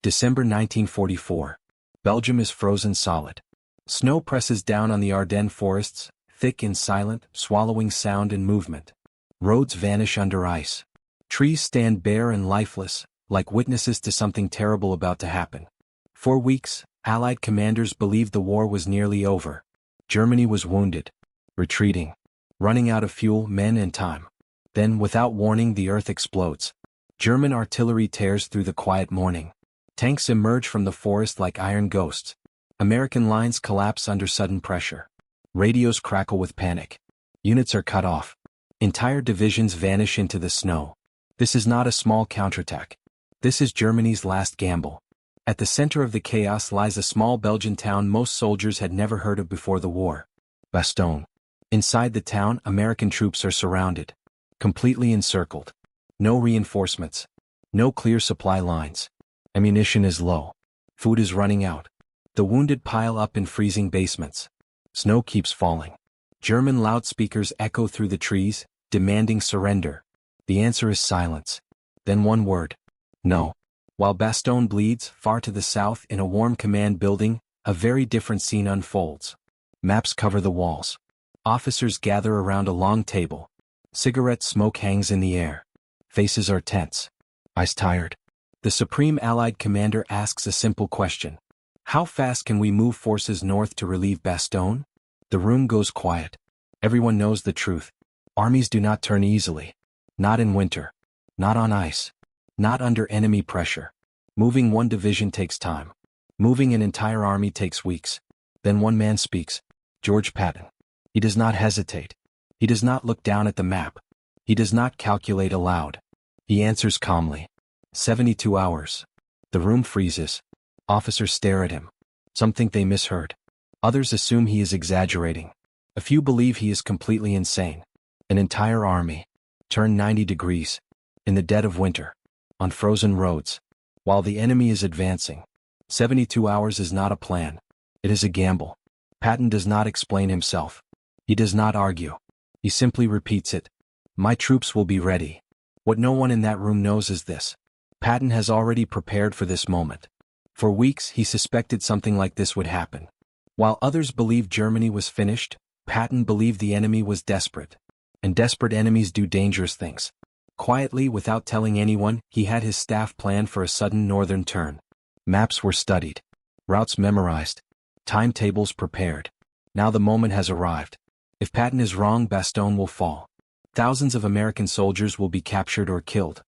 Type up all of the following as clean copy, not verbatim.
December 1944. Belgium is frozen solid. Snow presses down on the Ardennes forests, thick and silent, swallowing sound and movement. Roads vanish under ice. Trees stand bare and lifeless, like witnesses to something terrible about to happen. For weeks, Allied commanders believed the war was nearly over. Germany was wounded, retreating, running out of fuel, men and time. Then, without warning, the earth explodes. German artillery tears through the quiet morning. Tanks emerge from the forest like iron ghosts. American lines collapse under sudden pressure. Radios crackle with panic. Units are cut off. Entire divisions vanish into the snow. This is not a small counterattack. This is Germany's last gamble. At the center of the chaos lies a small Belgian town most soldiers had never heard of before the war. Bastogne. Inside the town, American troops are surrounded. Completely encircled. No reinforcements. No clear supply lines. Ammunition is low. Food is running out. The wounded pile up in freezing basements. Snow keeps falling. German loudspeakers echo through the trees, demanding surrender. The answer is silence. Then one word. No. While Bastogne bleeds, far to the south in a warm command building, a very different scene unfolds. Maps cover the walls. Officers gather around a long table. Cigarette smoke hangs in the air. Faces are tense. Eyes tired. The Supreme Allied Commander asks a simple question. How fast can we move forces north to relieve Bastogne? The room goes quiet. Everyone knows the truth. Armies do not turn easily. Not in winter. Not on ice. Not under enemy pressure. Moving one division takes time. Moving an entire army takes weeks. Then one man speaks. General Patton. He does not hesitate. He does not look down at the map. He does not calculate aloud. He answers calmly. 72 hours. The room freezes. Officers stare at him. Some think they misheard. Others assume he is exaggerating. A few believe he is completely insane. An entire army. Turned 90 degrees. In the dead of winter. On frozen roads. While the enemy is advancing. 72 hours is not a plan. It is a gamble. Patton does not explain himself. He does not argue. He simply repeats it. My troops will be ready. What no one in that room knows is this. Patton has already prepared for this moment. For weeks he suspected something like this would happen. While others believed Germany was finished, Patton believed the enemy was desperate. And desperate enemies do dangerous things. Quietly, without telling anyone, he had his staff plan for a sudden northern turn. Maps were studied. Routes memorized. Timetables prepared. Now the moment has arrived. If Patton is wrong, Bastogne will fall. Thousands of American soldiers will be captured or killed.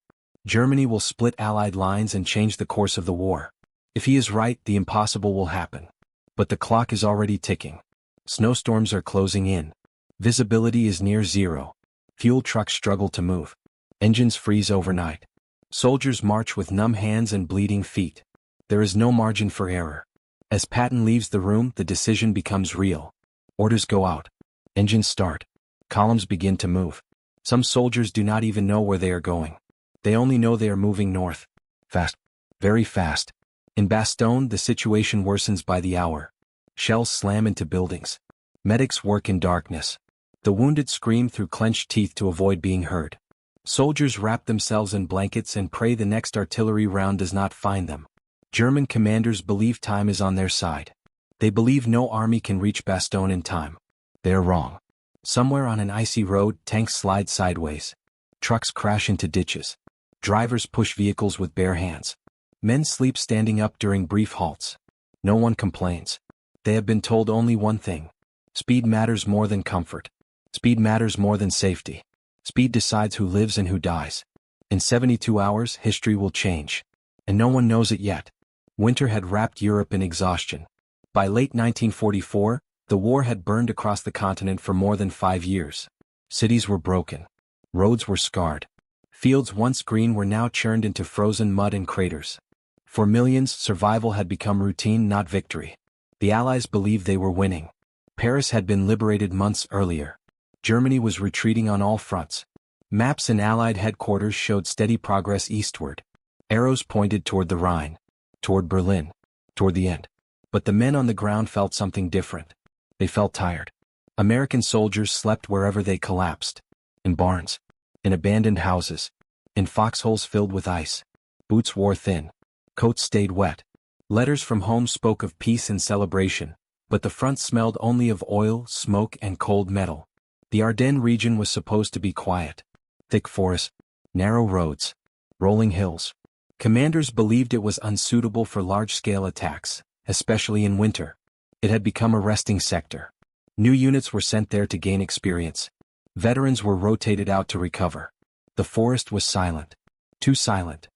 Germany will split Allied lines and change the course of the war. If he is right, the impossible will happen. But the clock is already ticking. Snowstorms are closing in. Visibility is near zero. Fuel trucks struggle to move. Engines freeze overnight. Soldiers march with numb hands and bleeding feet. There is no margin for error. As Patton leaves the room, the decision becomes real. Orders go out. Engines start. Columns begin to move. Some soldiers do not even know where they are going. They only know they are moving north. Fast. Very fast. In Bastogne, the situation worsens by the hour. Shells slam into buildings. Medics work in darkness. The wounded scream through clenched teeth to avoid being heard. Soldiers wrap themselves in blankets and pray the next artillery round does not find them. German commanders believe time is on their side. They believe no army can reach Bastogne in time. They are wrong. Somewhere on an icy road, tanks slide sideways. Trucks crash into ditches. Drivers push vehicles with bare hands. Men sleep standing up during brief halts. No one complains. They have been told only one thing. Speed matters more than comfort. Speed matters more than safety. Speed decides who lives and who dies. In 72 hours, history will change. And no one knows it yet. Winter had wrapped Europe in exhaustion. By late 1944, the war had burned across the continent for more than 5 years. Cities were broken. Roads were scarred. Fields once green were now churned into frozen mud and craters. For millions, survival had become routine, not victory. The Allies believed they were winning. Paris had been liberated months earlier. Germany was retreating on all fronts. Maps in Allied headquarters showed steady progress eastward. Arrows pointed toward the Rhine, toward Berlin, toward the end. But the men on the ground felt something different. They felt tired. American soldiers slept wherever they collapsed. In barns. In abandoned houses. In foxholes filled with ice. Boots wore thin. Coats stayed wet. Letters from home spoke of peace and celebration, but the front smelled only of oil, smoke, and cold metal. The Ardennes region was supposed to be quiet. Thick forests, narrow roads, rolling hills. Commanders believed it was unsuitable for large-scale attacks, especially in winter. It had become a resting sector. New units were sent there to gain experience. Veterans were rotated out to recover. The forest was silent. Too silent.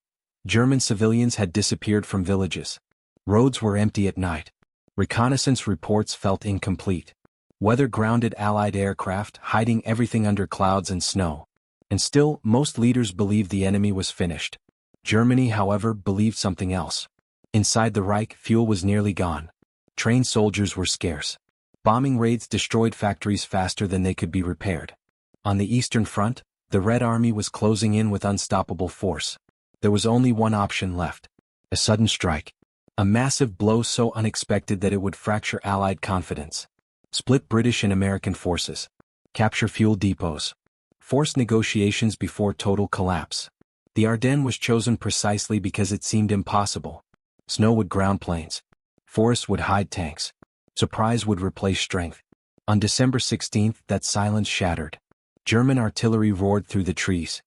German civilians had disappeared from villages. Roads were empty at night. Reconnaissance reports felt incomplete. Weather grounded Allied aircraft, hiding everything under clouds and snow. And still, most leaders believed the enemy was finished. Germany, however, believed something else. Inside the Reich, fuel was nearly gone. Trained soldiers were scarce. Bombing raids destroyed factories faster than they could be repaired. On the Eastern Front, the Red Army was closing in with unstoppable force. There was only one option left. A sudden strike. A massive blow so unexpected that it would fracture Allied confidence. Split British and American forces. Capture fuel depots. Force negotiations before total collapse. The Ardennes was chosen precisely because it seemed impossible. Snow would ground planes. Forests would hide tanks. Surprise would replace strength. On December 16, that silence shattered. German artillery roared through the trees.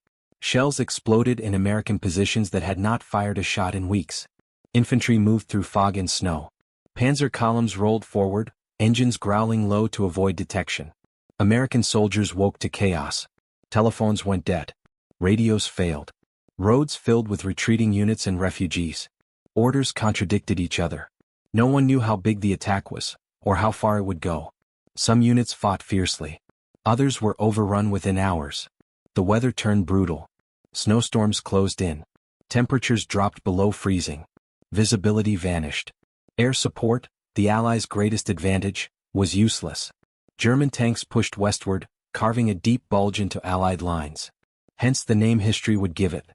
Shells exploded in American positions that had not fired a shot in weeks. Infantry moved through fog and snow. Panzer columns rolled forward, engines growling low to avoid detection. American soldiers woke to chaos. Telephones went dead. Radios failed. Roads filled with retreating units and refugees. Orders contradicted each other. No one knew how big the attack was, or how far it would go. Some units fought fiercely. Others were overrun within hours. The weather turned brutal. Snowstorms closed in. Temperatures dropped below freezing. Visibility vanished. Air support, the Allies' greatest advantage, was useless. German tanks pushed westward, carving a deep bulge into Allied lines. Hence the name history would give it.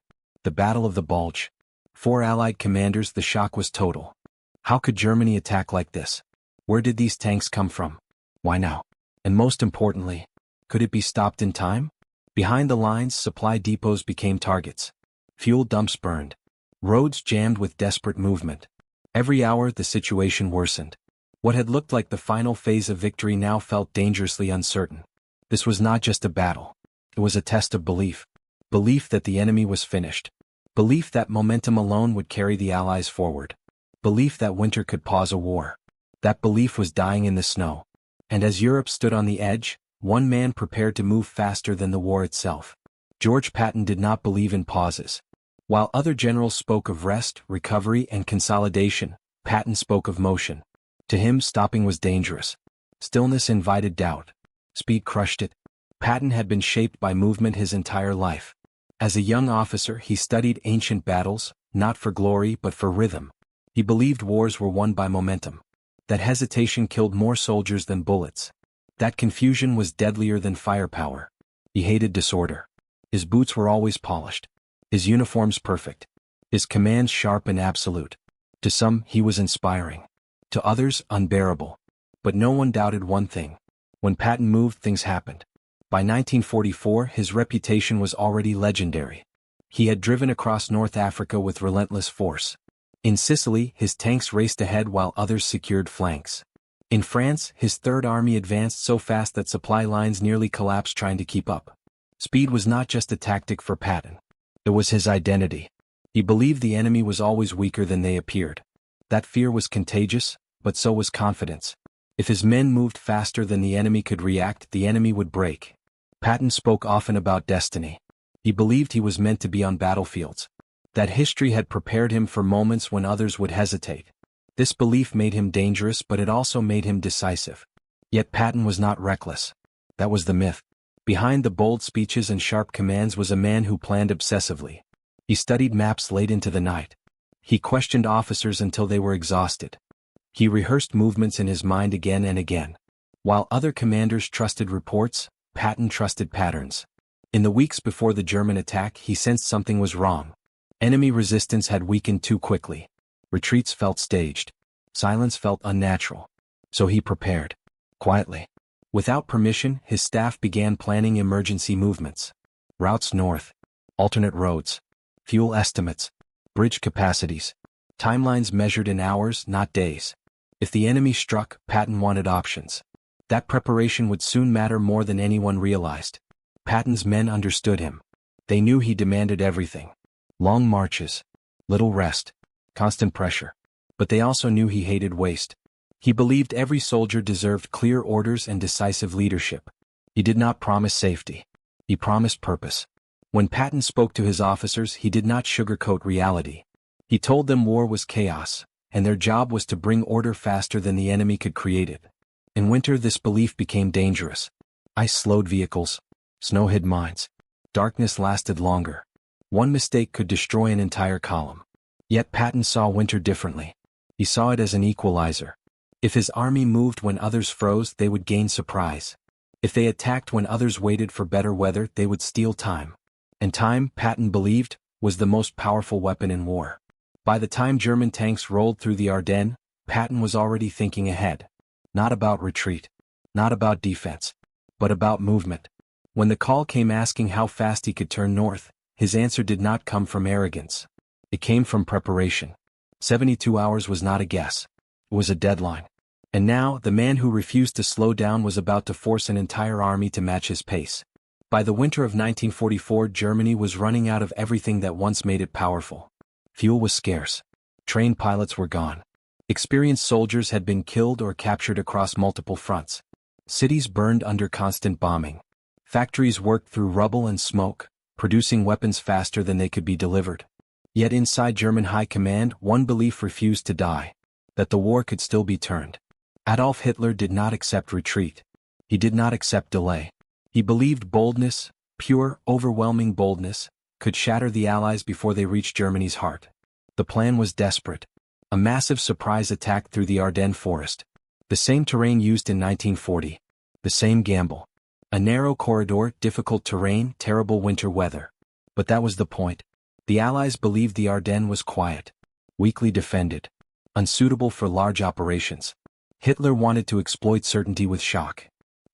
The Battle of the Bulge. For Allied commanders, the shock was total. How could Germany attack like this? Where did these tanks come from? Why now? And most importantly, could it be stopped in time? Behind the lines, supply depots became targets. Fuel dumps burned. Roads jammed with desperate movement. Every hour the situation worsened. What had looked like the final phase of victory now felt dangerously uncertain. This was not just a battle. It was a test of belief. Belief that the enemy was finished. Belief that momentum alone would carry the Allies forward. Belief that winter could pause a war. That belief was dying in the snow. And as Europe stood on the edge, one man prepared to move faster than the war itself. General Patton did not believe in pauses. While other generals spoke of rest, recovery, and consolidation, Patton spoke of motion. To him, stopping was dangerous. Stillness invited doubt. Speed crushed it. Patton had been shaped by movement his entire life. As a young officer, he studied ancient battles, not for glory but for rhythm. He believed wars were won by momentum. That hesitation killed more soldiers than bullets. That confusion was deadlier than firepower. He hated disorder. His boots were always polished. His uniforms perfect. His commands sharp and absolute. To some, he was inspiring. To others, unbearable. But no one doubted one thing. When Patton moved, things happened. By 1944, his reputation was already legendary. He had driven across North Africa with relentless force. In Sicily, his tanks raced ahead while others secured flanks. In France, his Third Army advanced so fast that supply lines nearly collapsed trying to keep up. Speed was not just a tactic for Patton. It was his identity. He believed the enemy was always weaker than they appeared. That fear was contagious, but so was confidence. If his men moved faster than the enemy could react, the enemy would break. Patton spoke often about destiny. He believed he was meant to be on battlefields. That history had prepared him for moments when others would hesitate. This belief made him dangerous, but it also made him decisive. Yet Patton was not reckless. That was the myth. Behind the bold speeches and sharp commands was a man who planned obsessively. He studied maps late into the night. He questioned officers until they were exhausted. He rehearsed movements in his mind again and again. While other commanders trusted reports, Patton trusted patterns. In the weeks before the German attack, he sensed something was wrong. Enemy resistance had weakened too quickly. Retreats felt staged. Silence felt unnatural. So he prepared. Quietly. Without permission, his staff began planning emergency movements. Routes north. Alternate roads. Fuel estimates. Bridge capacities. Timelines measured in hours, not days. If the enemy struck, Patton wanted options. That preparation would soon matter more than anyone realized. Patton's men understood him. They knew he demanded everything. Long marches, little rest, constant pressure. But they also knew he hated waste. He believed every soldier deserved clear orders and decisive leadership. He did not promise safety. He promised purpose. When Patton spoke to his officers, he did not sugarcoat reality. He told them war was chaos, and their job was to bring order faster than the enemy could create it. In winter, this belief became dangerous. Ice slowed vehicles. Snow hid mines. Darkness lasted longer. One mistake could destroy an entire column. Yet Patton saw winter differently. He saw it as an equalizer. If his army moved when others froze, they would gain surprise. If they attacked when others waited for better weather, they would steal time. And time, Patton believed, was the most powerful weapon in war. By the time German tanks rolled through the Ardennes, Patton was already thinking ahead. Not about retreat, not about defense, but about movement. When the call came asking how fast he could turn north, his answer did not come from arrogance. It came from preparation. 72 hours was not a guess. It was a deadline. And now, the man who refused to slow down was about to force an entire army to match his pace. By the winter of 1944, Germany was running out of everything that once made it powerful. Fuel was scarce. Trained pilots were gone. Experienced soldiers had been killed or captured across multiple fronts. Cities burned under constant bombing. Factories worked through rubble and smoke, producing weapons faster than they could be delivered. Yet inside German high command, one belief refused to die: that the war could still be turned. Adolf Hitler did not accept retreat. He did not accept delay. He believed boldness, pure, overwhelming boldness, could shatter the Allies before they reached Germany's heart. The plan was desperate. A massive surprise attack through the Ardennes forest. The same terrain used in 1940. The same gamble. A narrow corridor, difficult terrain, terrible winter weather. But that was the point. The Allies believed the Ardennes was quiet, weakly defended, unsuitable for large operations. Hitler wanted to exploit certainty with shock.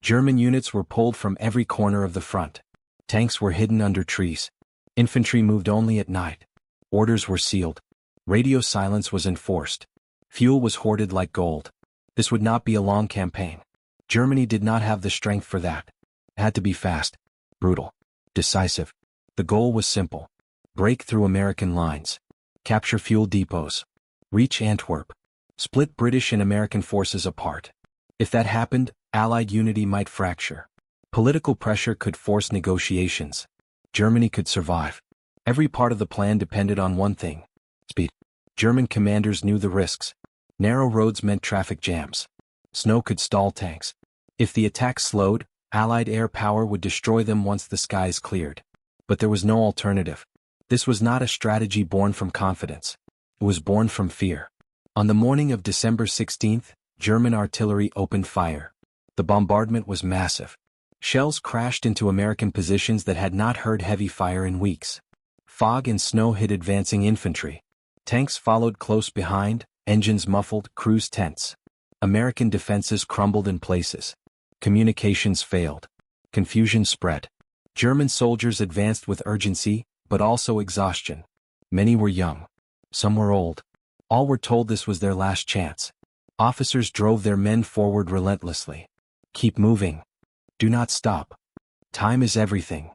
German units were pulled from every corner of the front. Tanks were hidden under trees. Infantry moved only at night. Orders were sealed. Radio silence was enforced. Fuel was hoarded like gold. This would not be a long campaign. Germany did not have the strength for that. It had to be fast, brutal, decisive. The goal was simple: break through American lines, capture fuel depots, reach Antwerp, split British and American forces apart. If that happened, Allied unity might fracture. Political pressure could force negotiations. Germany could survive. Every part of the plan depended on one thing: speed. German commanders knew the risks. Narrow roads meant traffic jams. Snow could stall tanks. If the attack slowed, Allied air power would destroy them once the skies cleared. But there was no alternative. This was not a strategy born from confidence. It was born from fear. On the morning of December 16th, German artillery opened fire. The bombardment was massive. Shells crashed into American positions that had not heard heavy fire in weeks. Fog and snow hit advancing infantry. Tanks followed close behind, engines muffled, crews tense. American defenses crumbled in places. Communications failed. Confusion spread. German soldiers advanced with urgency, but also exhaustion. Many were young. Some were old. All were told this was their last chance. Officers drove their men forward relentlessly. Keep moving. Do not stop. Time is everything.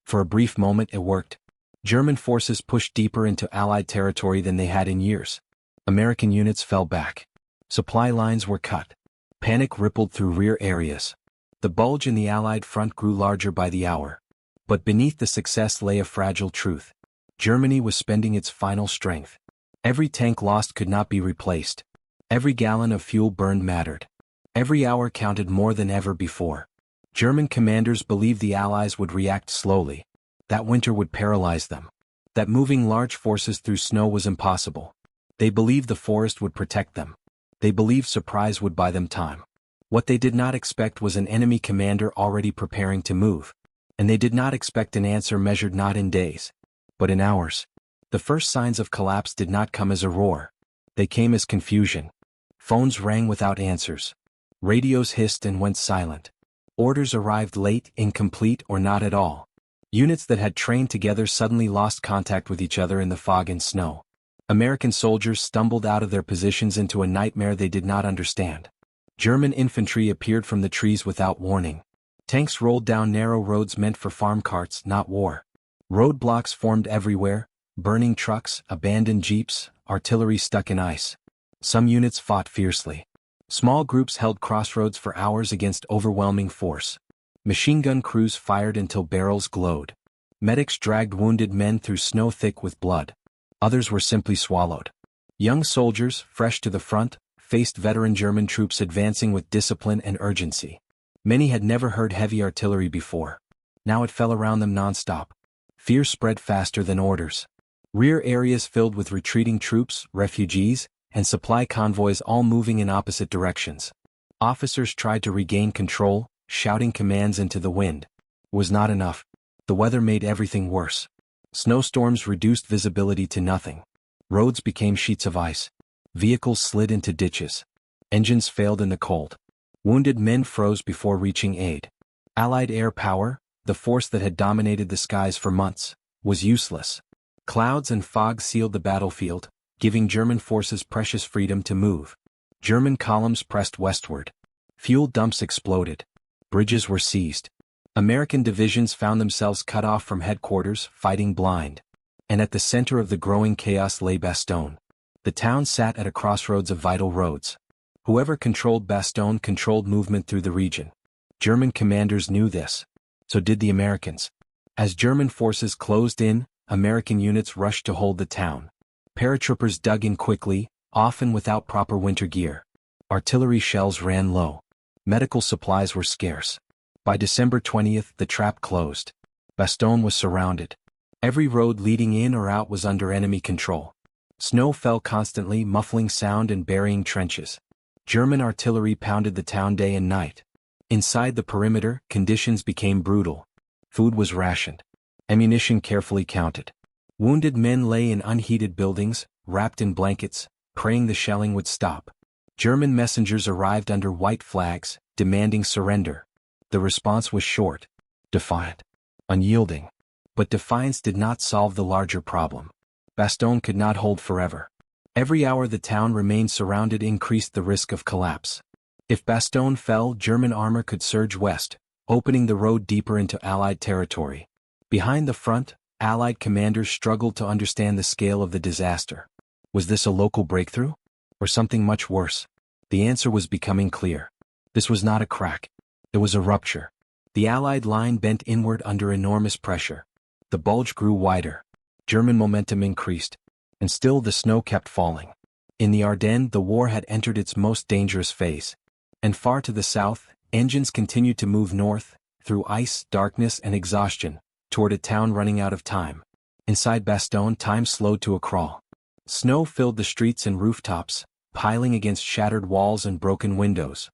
For a brief moment it worked. German forces pushed deeper into Allied territory than they had in years. American units fell back. Supply lines were cut. Panic rippled through rear areas. The bulge in the Allied front grew larger by the hour. But beneath the success lay a fragile truth. Germany was spending its final strength. Every tank lost could not be replaced. Every gallon of fuel burned mattered. Every hour counted more than ever before. German commanders believed the Allies would react slowly. That winter would paralyze them. That moving large forces through snow was impossible. They believed the forest would protect them. They believed surprise would buy them time. What they did not expect was an enemy commander already preparing to move. And they did not expect an answer measured not in days, but in hours. The first signs of collapse did not come as a roar. They came as confusion. Phones rang without answers. Radios hissed and went silent. Orders arrived late, incomplete, or not at all. Units that had trained together suddenly lost contact with each other in the fog and snow. American soldiers stumbled out of their positions into a nightmare they did not understand. German infantry appeared from the trees without warning. Tanks rolled down narrow roads meant for farm carts, not war. Roadblocks formed everywhere, burning trucks, abandoned jeeps, artillery stuck in ice. Some units fought fiercely. Small groups held crossroads for hours against overwhelming force. Machine gun crews fired until barrels glowed. Medics dragged wounded men through snow thick with blood. Others were simply swallowed. Young soldiers, fresh to the front, faced veteran German troops advancing with discipline and urgency. Many had never heard heavy artillery before. Now it fell around them non-stop. Fear spread faster than orders. Rear areas filled with retreating troops, refugees, and supply convoys all moving in opposite directions. Officers tried to regain control, shouting commands into the wind. It was not enough. The weather made everything worse. Snowstorms reduced visibility to nothing. Roads became sheets of ice. Vehicles slid into ditches. Engines failed in the cold. Wounded men froze before reaching aid. Allied air power, the force that had dominated the skies for months, was useless. Clouds and fog sealed the battlefield, giving German forces precious freedom to move. German columns pressed westward. Fuel dumps exploded. Bridges were seized. American divisions found themselves cut off from headquarters, fighting blind. And at the center of the growing chaos lay Bastogne. The town sat at a crossroads of vital roads. Whoever controlled Bastogne controlled movement through the region. German commanders knew this. So did the Americans. As German forces closed in, American units rushed to hold the town. Paratroopers dug in quickly, often without proper winter gear. Artillery shells ran low. Medical supplies were scarce. By December 20th, the trap closed. Bastogne was surrounded. Every road leading in or out was under enemy control. Snow fell constantly, muffling sound and burying trenches. German artillery pounded the town day and night. Inside the perimeter, conditions became brutal. Food was rationed. Ammunition carefully counted. Wounded men lay in unheated buildings, wrapped in blankets, praying the shelling would stop. German messengers arrived under white flags, demanding surrender. The response was short, defiant, unyielding. But defiance did not solve the larger problem. Bastogne could not hold forever. Every hour the town remained surrounded increased the risk of collapse. If Bastogne fell, German armor could surge west, opening the road deeper into Allied territory. Behind the front, Allied commanders struggled to understand the scale of the disaster. Was this a local breakthrough? Or something much worse? The answer was becoming clear. This was not a crack. It was a rupture. The Allied line bent inward under enormous pressure. The bulge grew wider. German momentum increased. And still the snow kept falling. In the Ardennes, the war had entered its most dangerous phase. And far to the south, engines continued to move north, through ice, darkness, and exhaustion, toward a town running out of time. Inside Bastogne, time slowed to a crawl. Snow filled the streets and rooftops, piling against shattered walls and broken windows.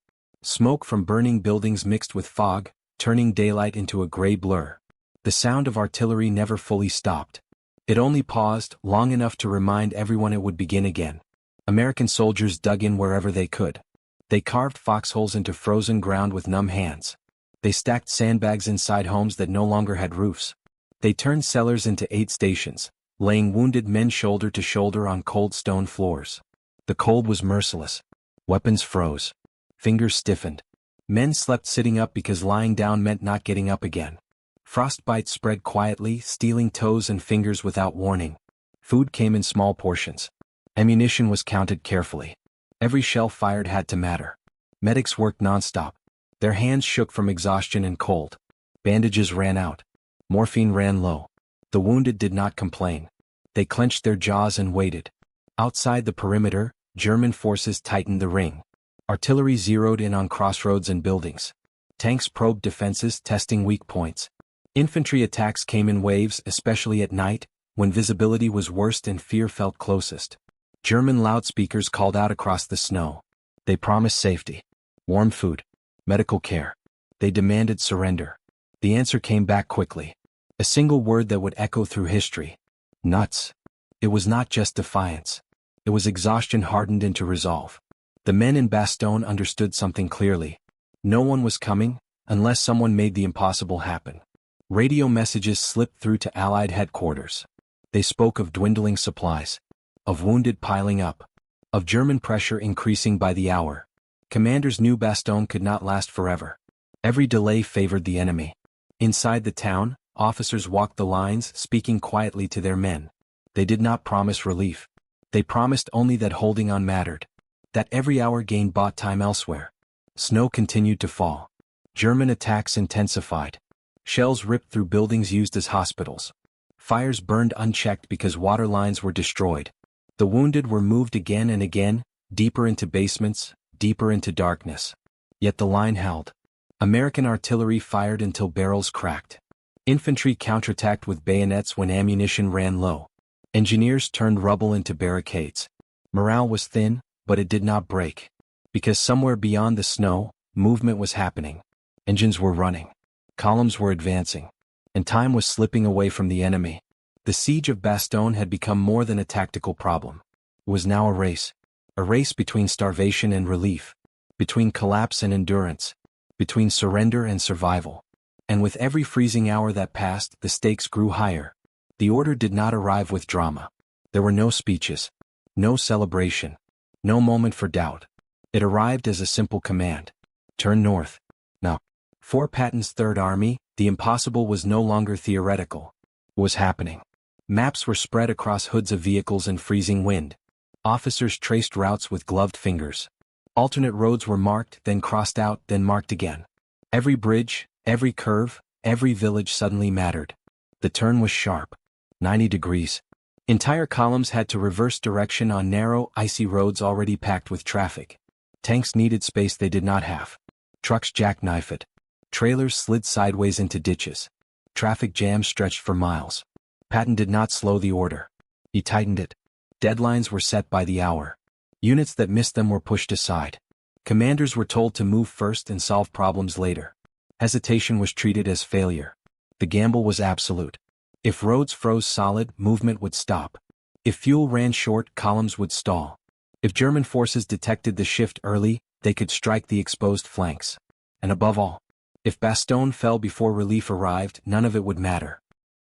Smoke from burning buildings mixed with fog, turning daylight into a gray blur. The sound of artillery never fully stopped. It only paused, long enough to remind everyone it would begin again. American soldiers dug in wherever they could. They carved foxholes into frozen ground with numb hands. They stacked sandbags inside homes that no longer had roofs. They turned cellars into aid stations, laying wounded men shoulder to shoulder on cold stone floors. The cold was merciless. Weapons froze. Fingers stiffened. Men slept sitting up because lying down meant not getting up again. Frostbite spread quietly, stealing toes and fingers without warning. Food came in small portions. Ammunition was counted carefully. Every shell fired had to matter. Medics worked nonstop. Their hands shook from exhaustion and cold. Bandages ran out. Morphine ran low. The wounded did not complain. They clenched their jaws and waited. Outside the perimeter, German forces tightened the ring. Artillery zeroed in on crossroads and buildings. Tanks probed defenses, testing weak points. Infantry attacks came in waves, especially at night, when visibility was worst and fear felt closest. German loudspeakers called out across the snow. They promised safety, warm food, medical care. They demanded surrender. The answer came back quickly. A single word that would echo through history. Nuts. It was not just defiance. It was exhaustion hardened into resolve. The men in Bastogne understood something clearly. No one was coming, unless someone made the impossible happen. Radio messages slipped through to Allied headquarters. They spoke of dwindling supplies. of wounded piling up, of German pressure increasing by the hour. Commanders knew Bastogne could not last forever. Every delay favored the enemy. Inside the town, officers walked the lines, speaking quietly to their men. They did not promise relief. They promised only that holding on mattered, that every hour gained bought time elsewhere. Snow continued to fall. German attacks intensified. Shells ripped through buildings used as hospitals. Fires burned unchecked because water lines were destroyed. The wounded were moved again and again, deeper into basements, deeper into darkness. Yet the line held. American artillery fired until barrels cracked. Infantry counterattacked with bayonets when ammunition ran low. Engineers turned rubble into barricades. Morale was thin, but it did not break. Because somewhere beyond the snow, movement was happening. Engines were running. Columns were advancing. And time was slipping away from the enemy. The siege of Bastogne had become more than a tactical problem. It was now a race. A race between starvation and relief. Between collapse and endurance. Between surrender and survival. And with every freezing hour that passed, the stakes grew higher. The order did not arrive with drama. There were no speeches. No celebration. No moment for doubt. It arrived as a simple command. Turn north. Now, for Patton's Third Army, the impossible was no longer theoretical. It was happening. Maps were spread across hoods of vehicles in freezing wind. Officers traced routes with gloved fingers. Alternate roads were marked, then crossed out, then marked again. Every bridge, every curve, every village suddenly mattered. The turn was sharp. 90 degrees. Entire columns had to reverse direction on narrow, icy roads already packed with traffic. Tanks needed space they did not have. Trucks jackknifed it. Trailers slid sideways into ditches. Traffic jams stretched for miles. Patton did not slow the order. He tightened it. Deadlines were set by the hour. Units that missed them were pushed aside. Commanders were told to move first and solve problems later. Hesitation was treated as failure. The gamble was absolute. If roads froze solid, movement would stop. If fuel ran short, columns would stall. If German forces detected the shift early, they could strike the exposed flanks. And above all, if Bastogne fell before relief arrived, none of it would matter.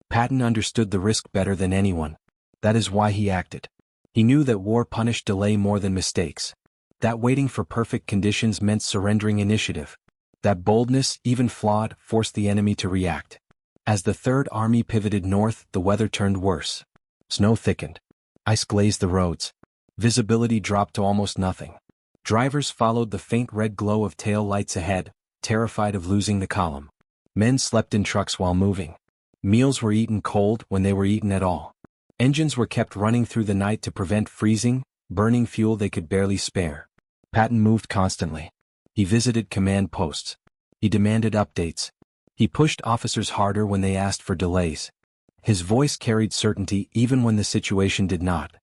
Patton understood the risk better than anyone. That is why he acted. He knew that war punished delay more than mistakes. That waiting for perfect conditions meant surrendering initiative. That boldness, even flawed, forced the enemy to react. As the Third Army pivoted north, the weather turned worse. Snow thickened. Ice glazed the roads. Visibility dropped to almost nothing. Drivers followed the faint red glow of tail lights ahead, terrified of losing the column. Men slept in trucks while moving. Meals were eaten cold when they were eaten at all. Engines were kept running through the night to prevent freezing, burning fuel they could barely spare. Patton moved constantly. He visited command posts. He demanded updates. He pushed officers harder when they asked for delays. His voice carried certainty even when the situation did not.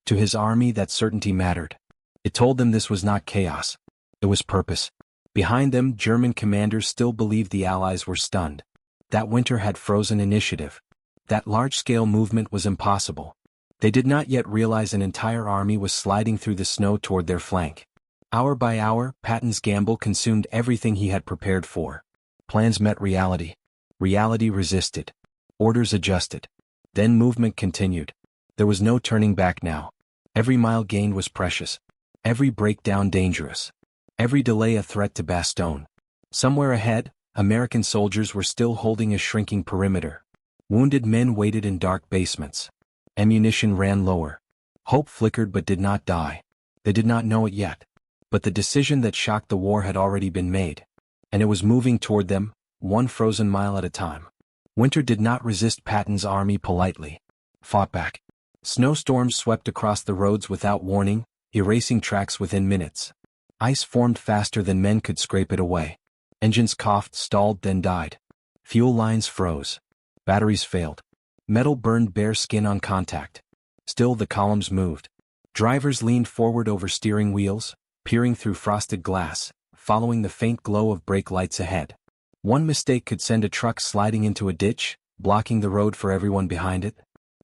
To his army, that certainty mattered. It told them this was not chaos. It was purpose. Behind them, German commanders still believed the Allies were stunned. That winter had frozen initiative. That large-scale movement was impossible. They did not yet realize an entire army was sliding through the snow toward their flank. Hour by hour, Patton's gamble consumed everything he had prepared for. Plans met reality. Reality resisted. Orders adjusted. Then movement continued. There was no turning back now. Every mile gained was precious. Every breakdown dangerous. Every delay a threat to Bastogne. Somewhere ahead, American soldiers were still holding a shrinking perimeter. Wounded men waited in dark basements. Ammunition ran lower. Hope flickered but did not die. They did not know it yet. But the decision that shocked the war had already been made. And it was moving toward them, one frozen mile at a time. Winter did not resist Patton's army politely. Fought back. Snowstorms swept across the roads without warning, erasing tracks within minutes. Ice formed faster than men could scrape it away. Engines coughed, stalled, then died. Fuel lines froze. Batteries failed. Metal burned bare skin on contact. Still the columns moved. Drivers leaned forward over steering wheels, peering through frosted glass, following the faint glow of brake lights ahead. One mistake could send a truck sliding into a ditch, blocking the road for everyone behind it.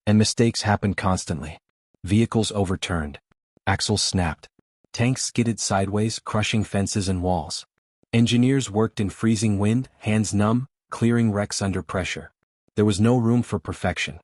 And mistakes happened constantly. Vehicles overturned. Axles snapped. Tanks skidded sideways, crushing fences and walls. Engineers worked in freezing wind, hands numb, clearing wrecks under pressure. There was no room for perfection.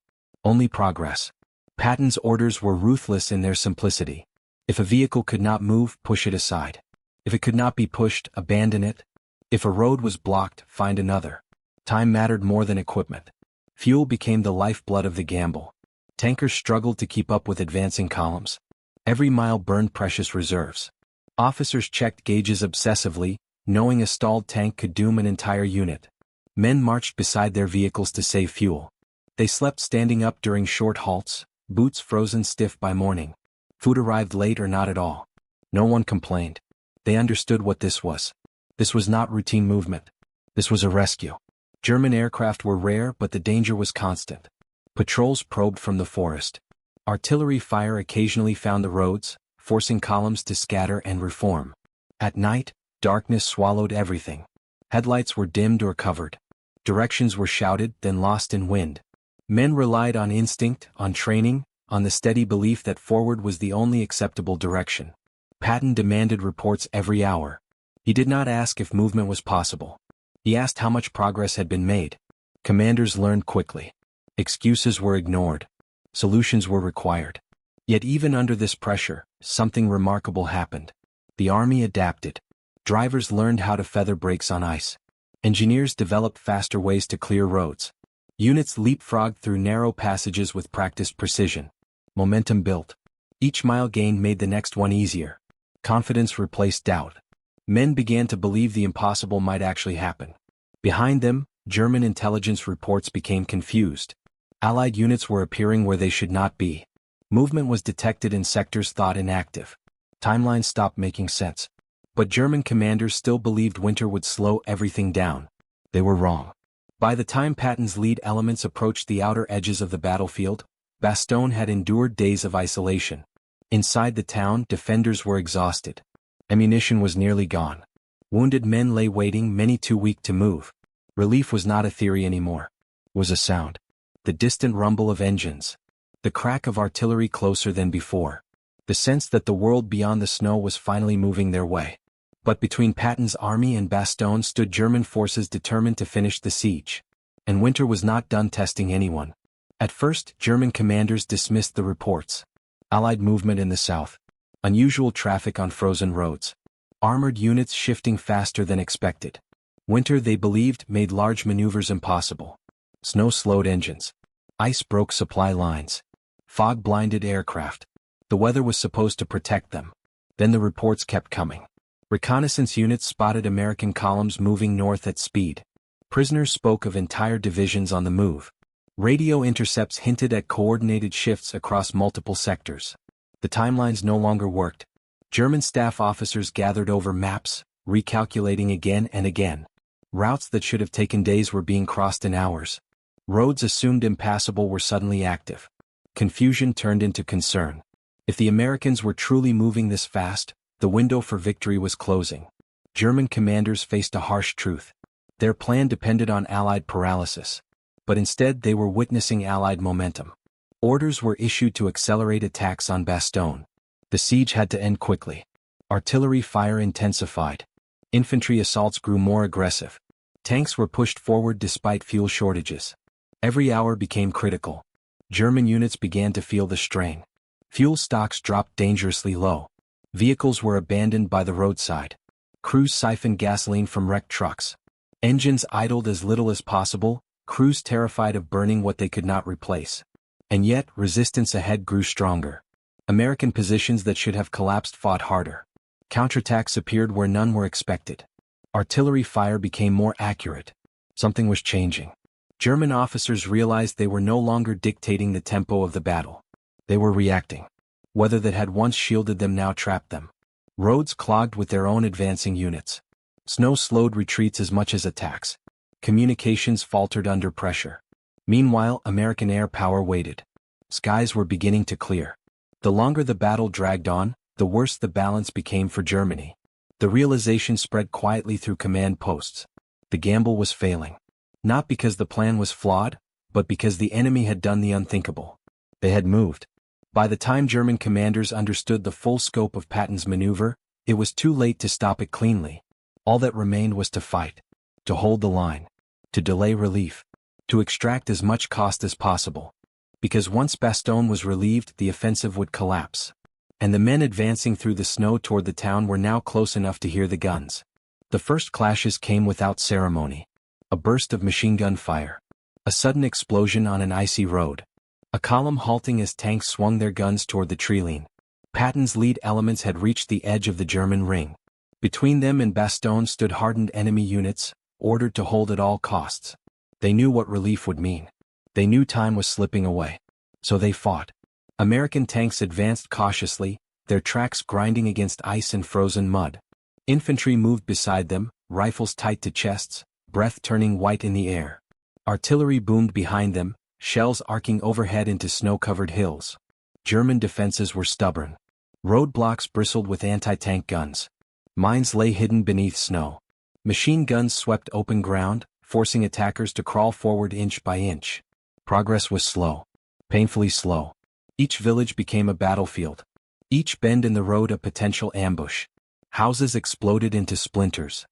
Only progress. Patton's orders were ruthless in their simplicity. If a vehicle could not move, push it aside. If it could not be pushed, abandon it. If a road was blocked, find another. Time mattered more than equipment. Fuel became the lifeblood of the gamble. Tankers struggled to keep up with advancing columns. Every mile burned precious reserves. Officers checked gauges obsessively, knowing a stalled tank could doom an entire unit. Men marched beside their vehicles to save fuel. They slept standing up during short halts, boots frozen stiff by morning. Food arrived late or not at all. No one complained. They understood what this was. This was not routine movement. This was a rescue. German aircraft were rare, but the danger was constant. Patrols probed from the forest. Artillery fire occasionally found the roads, forcing columns to scatter and reform. At night, darkness swallowed everything. Headlights were dimmed or covered. Directions were shouted, then lost in wind. Men relied on instinct, on training, on the steady belief that forward was the only acceptable direction. Patton demanded reports every hour. He did not ask if movement was possible. He asked how much progress had been made. Commanders learned quickly. Excuses were ignored. Solutions were required. Yet even under this pressure, something remarkable happened. The army adapted. Drivers learned how to feather brakes on ice. Engineers developed faster ways to clear roads. Units leapfrogged through narrow passages with practiced precision. Momentum built. Each mile gained made the next one easier. Confidence replaced doubt. Men began to believe the impossible might actually happen. Behind them, German intelligence reports became confused. Allied units were appearing where they should not be. Movement was detected in sectors thought inactive. Timelines stopped making sense. But German commanders still believed winter would slow everything down. They were wrong. By the time Patton's lead elements approached the outer edges of the battlefield, Bastogne had endured days of isolation. Inside the town, defenders were exhausted. Ammunition was nearly gone. Wounded men lay waiting, many too weak to move. Relief was not a theory anymore. It was a sound. The distant rumble of engines. The crack of artillery closer than before. The sense that the world beyond the snow was finally moving their way. But between Patton's army and Bastogne stood German forces determined to finish the siege. And winter was not done testing anyone. At first, German commanders dismissed the reports. Allied movement in the south. Unusual traffic on frozen roads. Armored units shifting faster than expected. Winter, they believed, made large maneuvers impossible. Snow slowed engines. Ice broke supply lines. Fog blinded aircraft. The weather was supposed to protect them. Then the reports kept coming. Reconnaissance units spotted American columns moving north at speed. Prisoners spoke of entire divisions on the move. Radio intercepts hinted at coordinated shifts across multiple sectors. The timelines no longer worked. German staff officers gathered over maps, recalculating again and again. Routes that should have taken days were being crossed in hours. Roads assumed impassable were suddenly active. Confusion turned into concern. If the Americans were truly moving this fast, the window for victory was closing. German commanders faced a harsh truth. Their plan depended on Allied paralysis. But instead they were witnessing Allied momentum. Orders were issued to accelerate attacks on Bastogne. The siege had to end quickly. Artillery fire intensified. Infantry assaults grew more aggressive. Tanks were pushed forward despite fuel shortages. Every hour became critical. German units began to feel the strain. Fuel stocks dropped dangerously low. Vehicles were abandoned by the roadside. Crews siphoned gasoline from wrecked trucks. Engines idled as little as possible, crews terrified of burning what they could not replace. And yet, resistance ahead grew stronger. American positions that should have collapsed fought harder. Counterattacks appeared where none were expected. Artillery fire became more accurate. Something was changing. German officers realized they were no longer dictating the tempo of the battle. They were reacting. Weather that had once shielded them now trapped them. Roads clogged with their own advancing units. Snow slowed retreats as much as attacks. Communications faltered under pressure. Meanwhile, American air power waited. Skies were beginning to clear. The longer the battle dragged on, the worse the balance became for Germany. The realization spread quietly through command posts. The gamble was failing. Not because the plan was flawed, but because the enemy had done the unthinkable. They had moved. By the time German commanders understood the full scope of Patton's maneuver, it was too late to stop it cleanly. All that remained was to fight. To hold the line. To delay relief. To extract as much cost as possible. Because once Bastogne was relieved, the offensive would collapse. And the men advancing through the snow toward the town were now close enough to hear the guns. The first clashes came without ceremony. A burst of machine gun fire. A sudden explosion on an icy road. A column halting as tanks swung their guns toward the treeline. Patton's lead elements had reached the edge of the German ring. Between them and Bastogne stood hardened enemy units, ordered to hold at all costs. They knew what relief would mean. They knew time was slipping away. So they fought. American tanks advanced cautiously, their tracks grinding against ice and frozen mud. Infantry moved beside them, rifles tight to chests, breath turning white in the air. Artillery boomed behind them, shells arcing overhead into snow-covered hills. German defenses were stubborn. Roadblocks bristled with anti-tank guns. Mines lay hidden beneath snow. Machine guns swept open ground, forcing attackers to crawl forward inch by inch. Progress was slow. Painfully slow. Each village became a battlefield. Each bend in the road a potential ambush. Houses exploded into splinters.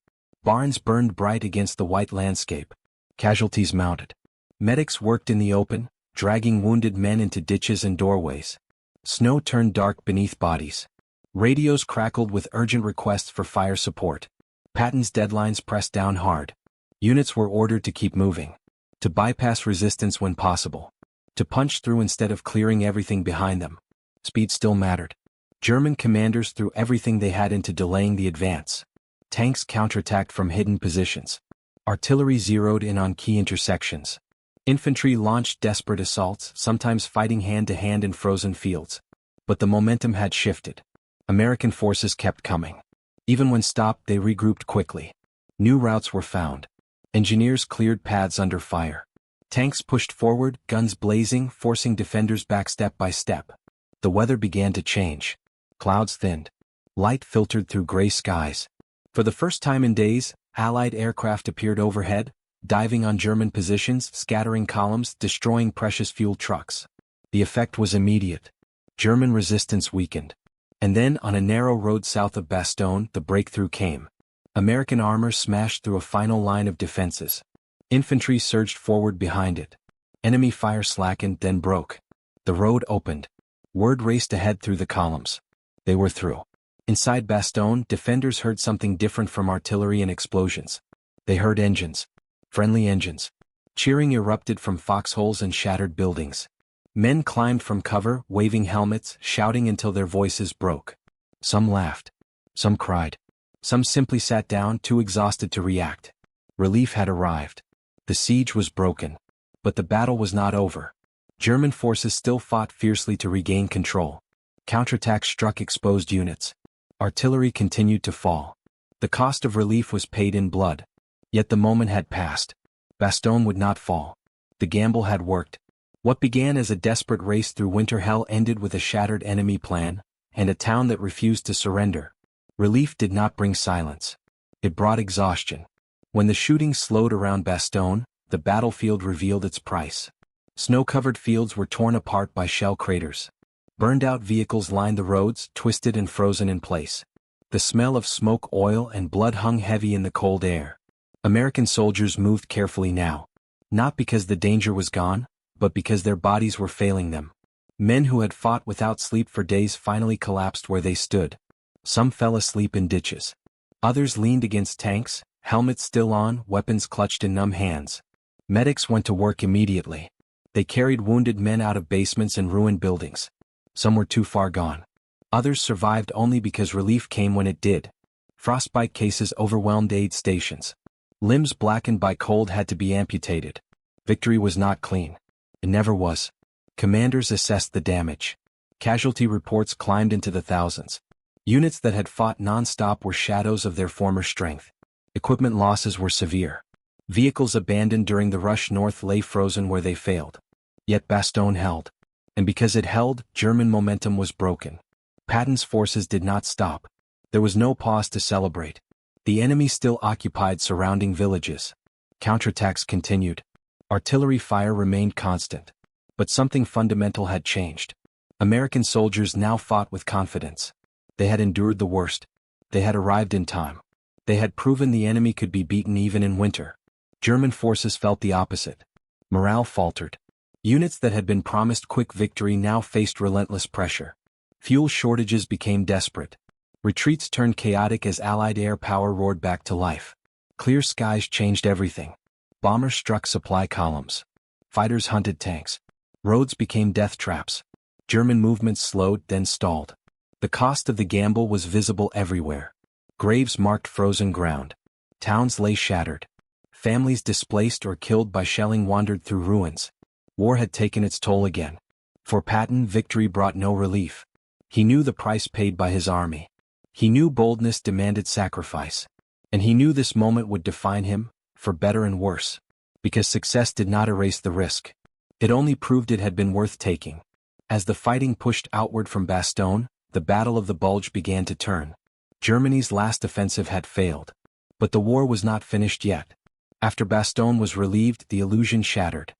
Barns burned bright against the white landscape. Casualties mounted. Medics worked in the open, dragging wounded men into ditches and doorways. Snow turned dark beneath bodies. Radios crackled with urgent requests for fire support. Patton's deadlines pressed down hard. Units were ordered to keep moving. To bypass resistance when possible. To punch through instead of clearing everything behind them. Speed still mattered. German commanders threw everything they had into delaying the advance. Tanks counterattacked from hidden positions. Artillery zeroed in on key intersections. Infantry launched desperate assaults, sometimes fighting hand-to-hand in frozen fields. But the momentum had shifted. American forces kept coming. Even when stopped, they regrouped quickly. New routes were found. Engineers cleared paths under fire. Tanks pushed forward, guns blazing, forcing defenders back step by step. The weather began to change. Clouds thinned. Light filtered through gray skies. For the first time in days, Allied aircraft appeared overhead, diving on German positions, scattering columns, destroying precious fuel trucks. The effect was immediate. German resistance weakened. And then, on a narrow road south of Bastogne, the breakthrough came. American armor smashed through a final line of defenses. Infantry surged forward behind it. Enemy fire slackened, then broke. The road opened. Word raced ahead through the columns. They were through. Inside Bastogne, defenders heard something different from artillery and explosions. They heard engines. Friendly engines. Cheering erupted from foxholes and shattered buildings. Men climbed from cover, waving helmets, shouting until their voices broke. Some laughed. Some cried. Some simply sat down, too exhausted to react. Relief had arrived. The siege was broken. But the battle was not over. German forces still fought fiercely to regain control. Counterattacks struck exposed units. Artillery continued to fall. The cost of relief was paid in blood. Yet the moment had passed. Bastogne would not fall. The gamble had worked. What began as a desperate race through winter hell ended with a shattered enemy plan, and a town that refused to surrender. Relief did not bring silence. It brought exhaustion. When the shooting slowed around Bastogne, the battlefield revealed its price. Snow-covered fields were torn apart by shell craters. Burned-out vehicles lined the roads, twisted and frozen in place. The smell of smoke, oil, and blood hung heavy in the cold air. American soldiers moved carefully now. Not because the danger was gone, but because their bodies were failing them. Men who had fought without sleep for days finally collapsed where they stood. Some fell asleep in ditches. Others leaned against tanks, helmets still on, weapons clutched in numb hands. Medics went to work immediately. They carried wounded men out of basements and ruined buildings. Some were too far gone. Others survived only because relief came when it did. Frostbite cases overwhelmed aid stations. Limbs blackened by cold had to be amputated. Victory was not clean. It never was. Commanders assessed the damage. Casualty reports climbed into the thousands. Units that had fought non-stop were shadows of their former strength. Equipment losses were severe. Vehicles abandoned during the rush north lay frozen where they failed. Yet Bastogne held. And because it held, German momentum was broken. Patton's forces did not stop. There was no pause to celebrate. The enemy still occupied surrounding villages. Counterattacks continued. Artillery fire remained constant. But something fundamental had changed. American soldiers now fought with confidence. They had endured the worst. They had arrived in time. They had proven the enemy could be beaten even in winter. German forces felt the opposite. Morale faltered. Units that had been promised quick victory now faced relentless pressure. Fuel shortages became desperate. Retreats turned chaotic as Allied air power roared back to life. Clear skies changed everything. Bombers struck supply columns. Fighters hunted tanks. Roads became death traps. German movements slowed, then stalled. The cost of the gamble was visible everywhere. Graves marked frozen ground. Towns lay shattered. Families displaced or killed by shelling wandered through ruins. War had taken its toll again. For Patton, victory brought no relief. He knew the price paid by his army. He knew boldness demanded sacrifice. And he knew this moment would define him, for better and worse. Because success did not erase the risk. It only proved it had been worth taking. As the fighting pushed outward from Bastogne, the Battle of the Bulge began to turn. Germany's last offensive had failed. But the war was not finished yet. After Bastogne was relieved, the illusion shattered.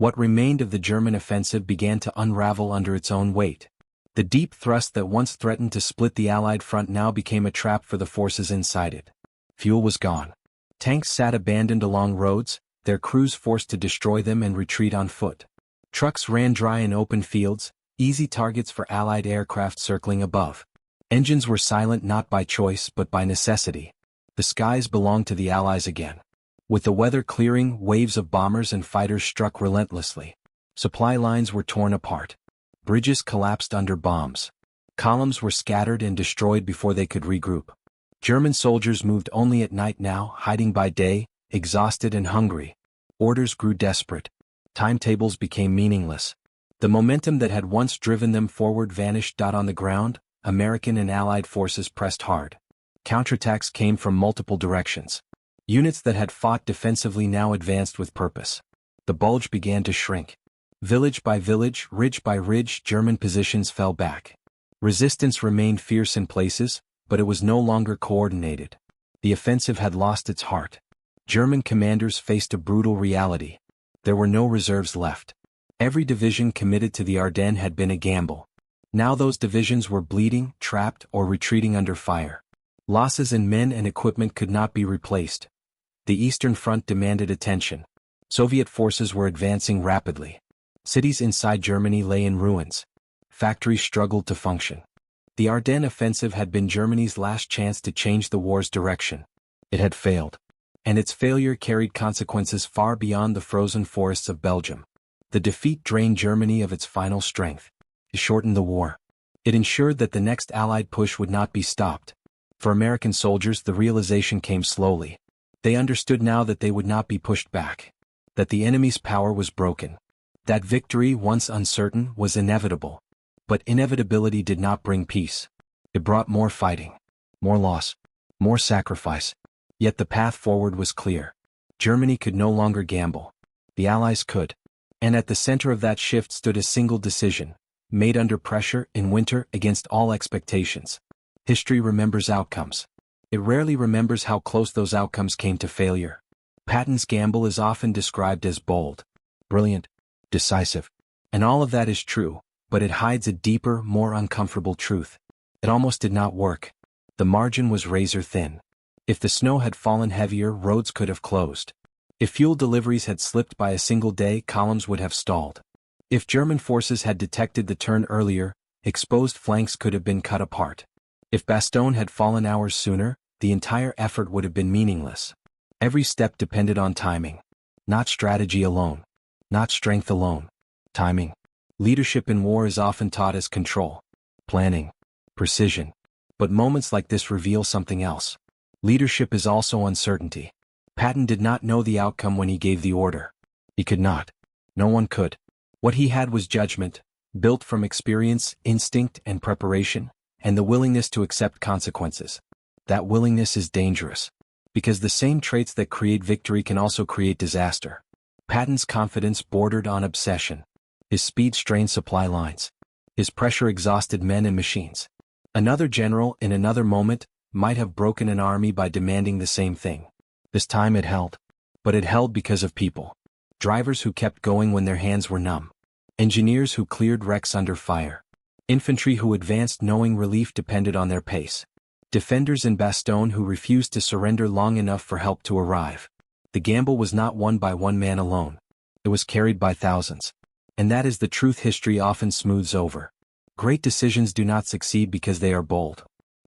What remained of the German offensive began to unravel under its own weight. The deep thrust that once threatened to split the Allied front now became a trap for the forces inside it. Fuel was gone. Tanks sat abandoned along roads, their crews forced to destroy them and retreat on foot. Trucks ran dry in open fields, easy targets for Allied aircraft circling above. Engines were silent not by choice but by necessity. The skies belonged to the Allies again. With the weather clearing, waves of bombers and fighters struck relentlessly. Supply lines were torn apart. Bridges collapsed under bombs. Columns were scattered and destroyed before they could regroup. German soldiers moved only at night now, hiding by day, exhausted and hungry. Orders grew desperate. Timetables became meaningless. The momentum that had once driven them forward vanished. On the ground, American and Allied forces pressed hard. Counterattacks came from multiple directions. Units that had fought defensively now advanced with purpose. The Bulge began to shrink. Village by village, ridge by ridge, German positions fell back. Resistance remained fierce in places, but it was no longer coordinated. The offensive had lost its heart. German commanders faced a brutal reality. There were no reserves left. Every division committed to the Ardennes had been a gamble. Now those divisions were bleeding, trapped, or retreating under fire. Losses in men and equipment could not be replaced. The Eastern Front demanded attention. Soviet forces were advancing rapidly. Cities inside Germany lay in ruins. Factories struggled to function. The Ardennes offensive had been Germany's last chance to change the war's direction. It had failed. And its failure carried consequences far beyond the frozen forests of Belgium. The defeat drained Germany of its final strength. It shortened the war. It ensured that the next Allied push would not be stopped. For American soldiers, the realization came slowly. They understood now that they would not be pushed back. That the enemy's power was broken. That victory, once uncertain, was inevitable. But inevitability did not bring peace. It brought more fighting, more loss, more sacrifice. Yet the path forward was clear. Germany could no longer gamble. The Allies could. And at the center of that shift stood a single decision, made under pressure, in winter, against all expectations. History remembers outcomes. It rarely remembers how close those outcomes came to failure. Patton's gamble is often described as bold, brilliant, decisive. And all of that is true, but it hides a deeper, more uncomfortable truth. It almost did not work. The margin was razor thin. If the snow had fallen heavier, roads could have closed. If fuel deliveries had slipped by a single day, columns would have stalled. If German forces had detected the turn earlier, exposed flanks could have been cut apart. If Bastogne had fallen hours sooner, the entire effort would have been meaningless. Every step depended on timing. Not strategy alone. Not strength alone. Timing. Leadership in war is often taught as control, planning, precision. But moments like this reveal something else. Leadership is also uncertainty. Patton did not know the outcome when he gave the order. He could not. No one could. What he had was judgment, built from experience, instinct, and preparation, and the willingness to accept consequences. That willingness is dangerous. Because the same traits that create victory can also create disaster. Patton's confidence bordered on obsession. His speed strained supply lines. His pressure exhausted men and machines. Another general, in another moment, might have broken an army by demanding the same thing. This time it held. But it held because of people. Drivers who kept going when their hands were numb. Engineers who cleared wrecks under fire. Infantry who advanced knowing relief depended on their pace. Defenders in Bastogne who refused to surrender long enough for help to arrive. The gamble was not won by one man alone. It was carried by thousands. And that is the truth history often smooths over. Great decisions do not succeed because they are bold.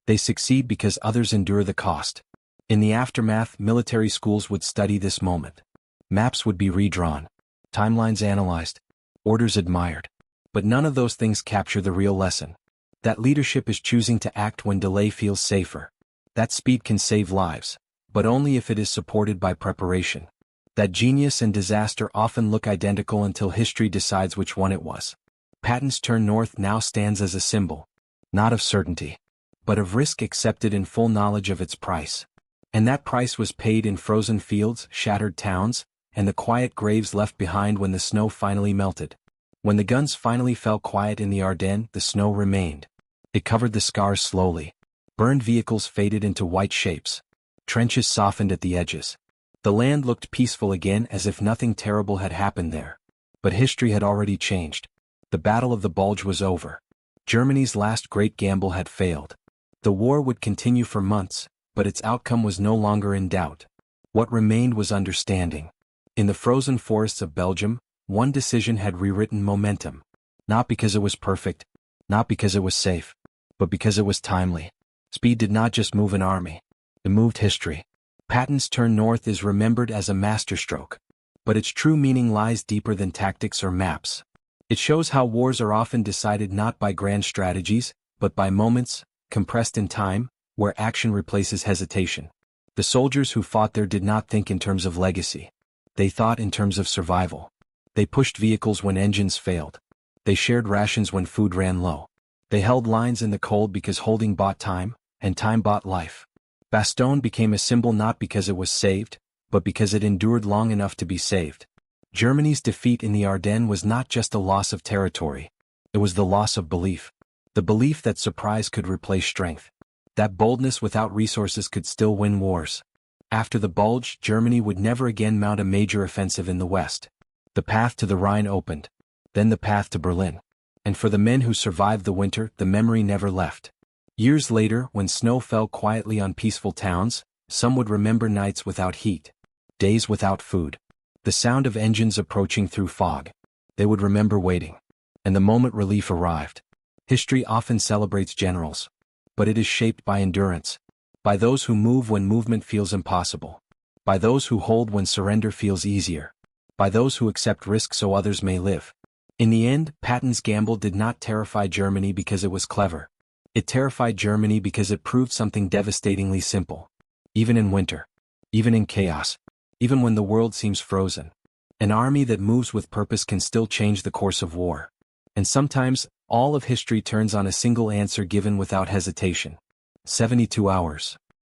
They succeed because others endure the cost. In the aftermath, military schools would study this moment. Maps would be redrawn, timelines analyzed, orders admired. But none of those things capture the real lesson. That leadership is choosing to act when delay feels safer. That speed can save lives, but only if it is supported by preparation. That genius and disaster often look identical until history decides which one it was. Patton's turn north now stands as a symbol, not of certainty, but of risk accepted in full knowledge of its price. And that price was paid in frozen fields, shattered towns, and the quiet graves left behind when the snow finally melted. When the guns finally fell quiet in the Ardennes, the snow remained. It covered the scars slowly. Burned vehicles faded into white shapes. Trenches softened at the edges. The land looked peaceful again, as if nothing terrible had happened there. But history had already changed. The Battle of the Bulge was over. Germany's last great gamble had failed. The war would continue for months, but its outcome was no longer in doubt. What remained was understanding. In the frozen forests of Belgium, one decision had rewritten momentum. Not because it was perfect, not because it was safe, but because it was timely. Speed did not just move an army. It moved history. Patton's turn north is remembered as a masterstroke. But its true meaning lies deeper than tactics or maps. It shows how wars are often decided not by grand strategies, but by moments, compressed in time, where action replaces hesitation. The soldiers who fought there did not think in terms of legacy. They thought in terms of survival. They pushed vehicles when engines failed. They shared rations when food ran low. They held lines in the cold because holding bought time, and time bought life. Bastogne became a symbol not because it was saved, but because it endured long enough to be saved. Germany's defeat in the Ardennes was not just a loss of territory. It was the loss of belief. The belief that surprise could replace strength. That boldness without resources could still win wars. After the Bulge, Germany would never again mount a major offensive in the West. The path to the Rhine opened. Then the path to Berlin. And for the men who survived the winter, the memory never left. Years later, when snow fell quietly on peaceful towns, some would remember nights without heat, days without food, the sound of engines approaching through fog. They would remember waiting. And the moment relief arrived. History often celebrates generals. But it is shaped by endurance. By those who move when movement feels impossible. By those who hold when surrender feels easier. By those who accept risk so others may live. In the end, Patton's gamble did not terrify Germany because it was clever. It terrified Germany because it proved something devastatingly simple. Even in winter. Even in chaos. Even when the world seems frozen. An army that moves with purpose can still change the course of war. And sometimes, all of history turns on a single answer given without hesitation. 72 hours.